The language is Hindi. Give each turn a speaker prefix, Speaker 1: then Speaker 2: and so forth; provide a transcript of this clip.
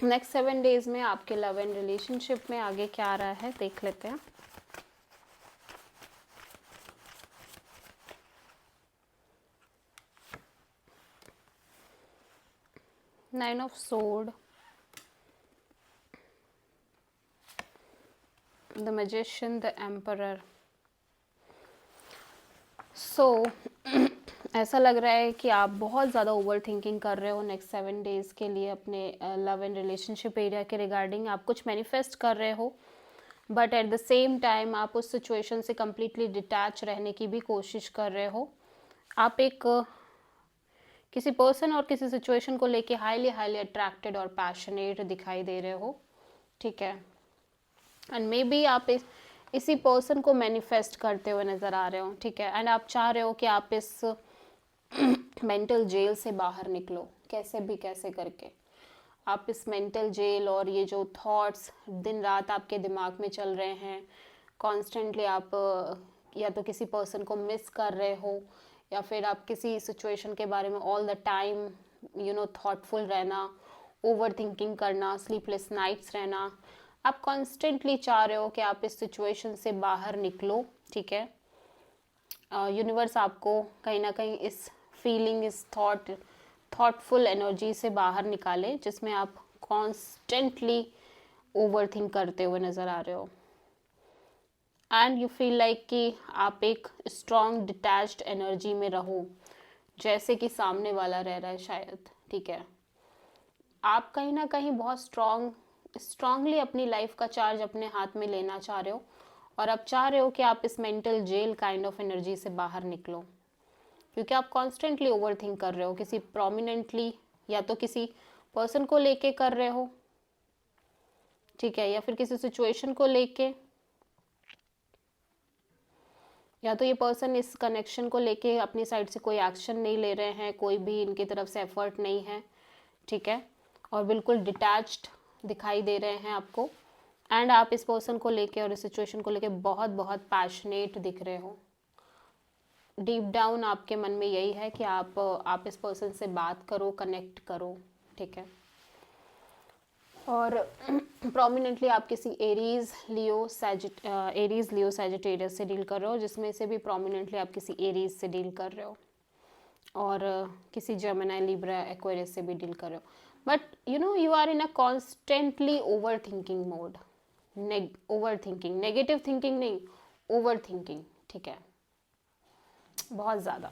Speaker 1: नेक्स्ट 7 डेज में आपके लव एंड रिलेशनशिप में आगे क्या आ रहा है देख लेते हैं। Nine of sword, the magician, the emperor. So ऐसा लग रहा है कि आप बहुत ज़्यादा ओवर थिंकिंग कर रहे हो नेक्स्ट 7 डेज़ के लिए अपने लव एंड रिलेशनशिप एरिया के रिगार्डिंग। आप कुछ मैनिफेस्ट कर रहे हो, but at the same time आप उस सिचुएशन से कम्प्लीटली डिटैच रहने की भी कोशिश कर रहे हो। आप एक किसी पर्सन और किसी सिचुएशन को लेके हाईली अट्रैक्टेड और पैशनेट दिखाई दे रहे हो, ठीक है। एंड मे बी आप इसी पर्सन को मैनिफेस्ट करते हुए नज़र आ रहे हो, ठीक है। एंड आप चाह रहे हो कि आप इस मेंटल जेल से बाहर निकलो कैसे भी कैसे करके। आप इस मेंटल जेल और ये जो थॉट्स दिन रात आपके दिमाग में चल रहे हैं कॉन्स्टेंटली, आप या तो किसी पर्सन को मिस कर रहे हो या फिर आप किसी सिचुएशन के बारे में ऑल द टाइम थॉटफुल रहना, ओवर थिंकिंग करना, स्लीपलेस नाइट्स रहना। आप कॉन्स्टेंटली चाह रहे हो कि आप इस सिचुएशन से बाहर निकलो, ठीक है। यूनिवर्स आपको कहीं ना कहीं इस फीलिंग, इस थॉटफुल एनर्जी से बाहर निकाले जिसमें आप कॉन्स्टेंटली ओवर थिंक करते हुए नज़र आ रहे हो। एंड यू फील लाइक कि आप एक स्ट्रॉन्ग डिटैच्ड एनर्जी में रहो जैसे कि सामने वाला रह रहा है शायद, ठीक है। आप कहीं ना कहीं बहुत स्ट्रांगली अपनी लाइफ का चार्ज अपने हाथ में लेना चाह रहे हो और आप चाह रहे हो कि आप इस mental jail kind of energy से बाहर निकलो, क्योंकि आप कॉन्स्टेंटली ओवर थिंक कर रहे हो किसी प्रोमिनेंटली, या तो किसी पर्सन को लेके कर रहे हो, ठीक है, या फिर किसी सिचुएशन को लेके, या तो ये पर्सन इस कनेक्शन को लेके अपनी साइड से कोई एक्शन नहीं ले रहे हैं, कोई भी इनकी तरफ से एफर्ट नहीं है, ठीक है, और बिल्कुल डिटैच्ड दिखाई दे रहे हैं आपको। एंड आप इस पर्सन को लेके और इस सिचुएशन को लेके बहुत बहुत पैशनेट दिख रहे हो। डीप डाउन आपके मन में यही है कि आप इस पर्सन से बात करो, कनेक्ट करो, ठीक है। और प्रोमिनेंटली आप किसी एरीज लियो सैजिटेरियस से डील कर रहे हो, जिसमें से भी प्रोमिनेंटली आप किसी एरीज से डील कर रहे हो, और किसी जेमिनी, लिब्रा, एक्वेरियस से भी डील कर रहे हो। But you are in a constantly over thinking mode. Over thinking, negative thinking नहीं, ओवर थिंकिंग, ठीक है, बहुत ज़्यादा।